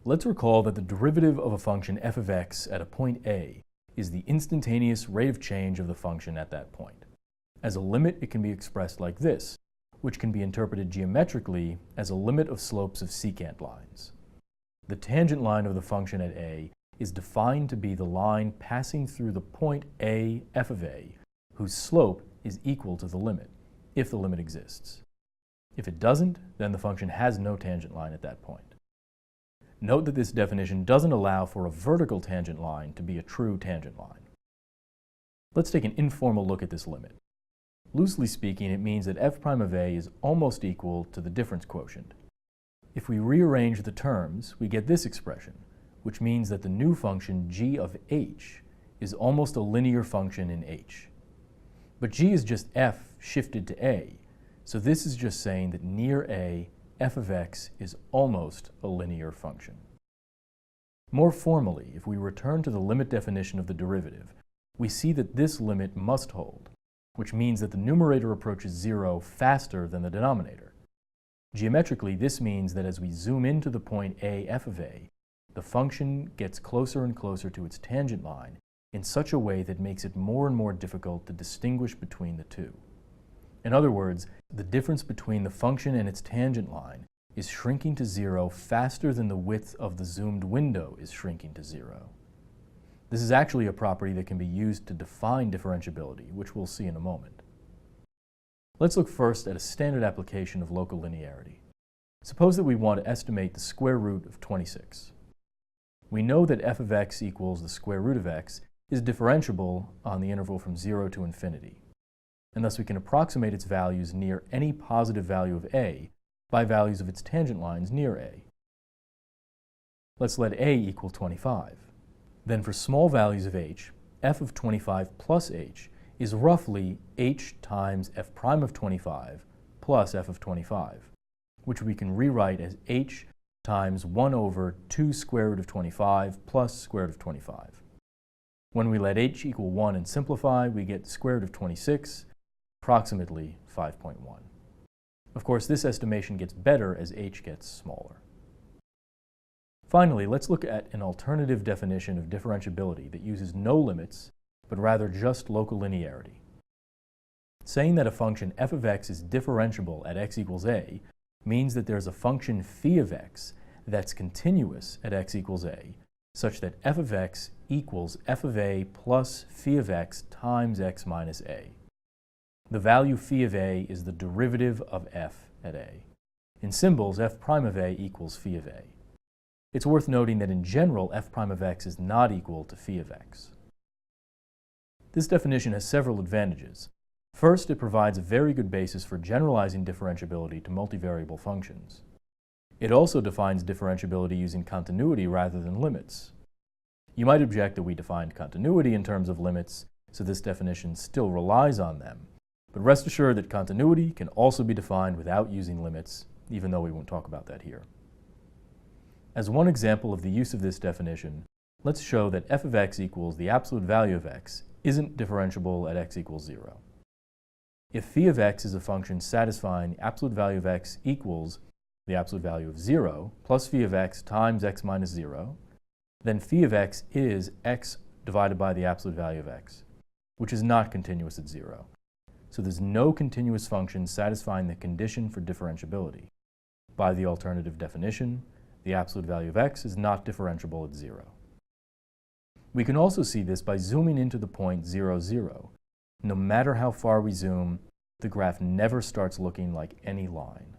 Let's recall that the derivative of a function f of x at a point A is the instantaneous rate of change of the function at that point. As a limit, it can be expressed like this, which can be interpreted geometrically as a limit of slopes of secant lines. The tangent line of the function at A is defined to be the line passing through the point A, f of A, whose slope is equal to the limit, if the limit exists. If it doesn't, then the function has no tangent line at that point. Note that this definition doesn't allow for a vertical tangent line to be a true tangent line. Let's take an informal look at this limit. Loosely speaking, it means that f prime of A is almost equal to the difference quotient. If we rearrange the terms, we get this expression, which means that the new function g of h is almost a linear function in h. But g is just f shifted to A, so this is just saying that near A, f of x is almost a linear function. More formally, if we return to the limit definition of the derivative, we see that this limit must hold, which means that the numerator approaches 0 faster than the denominator. Geometrically, this means that as we zoom into the point A, f of A, the function gets closer and closer to its tangent line in such a way that makes it more and more difficult to distinguish between the two. In other words, the difference between the function and its tangent line is shrinking to 0 faster than the width of the zoomed window is shrinking to 0. This is actually a property that can be used to define differentiability, which we'll see in a moment. Let's look first at a standard application of local linearity. Suppose that we want to estimate the square root of 26. We know that f of x equals the square root of x is differentiable on the interval from 0 to infinity, and thus we can approximate its values near any positive value of A by values of its tangent lines near A. Let's let A equal 25. Then for small values of h, f of 25 plus h is roughly h times f prime of 25 plus f of 25, which we can rewrite as h times 1 over 2 square root of 25 plus square root of 25. When we let h equal 1 and simplify, we get square root of 26, approximately 5.1. Of course, this estimation gets better as h gets smaller. Finally, let's look at an alternative definition of differentiability that uses no limits, but rather just local linearity. Saying that a function f of x is differentiable at x equals a means that there's a function phi of x that's continuous at x equals a, such that f of x equals f of a plus phi of x times x minus a. The value phi of a is the derivative of f at a. In symbols, f prime of a equals phi of a. It's worth noting that in general, f prime of x is not equal to phi of x. This definition has several advantages. First, it provides a very good basis for generalizing differentiability to multivariable functions. It also defines differentiability using continuity rather than limits. You might object that we defined continuity in terms of limits, so this definition still relies on them. But rest assured that continuity can also be defined without using limits, even though we won't talk about that here. As one example of the use of this definition, let's show that f of x equals the absolute value of x isn't differentiable at x equals 0. If phi of x is a function satisfying the absolute value of x equals the absolute value of 0 plus phi of x times x minus 0, then phi of x is x divided by the absolute value of x, which is not continuous at 0. So there's no continuous function satisfying the condition for differentiability. By the alternative definition, the absolute value of x is not differentiable at 0. We can also see this by zooming into the point 0, 0. No matter how far we zoom, the graph never starts looking like any line.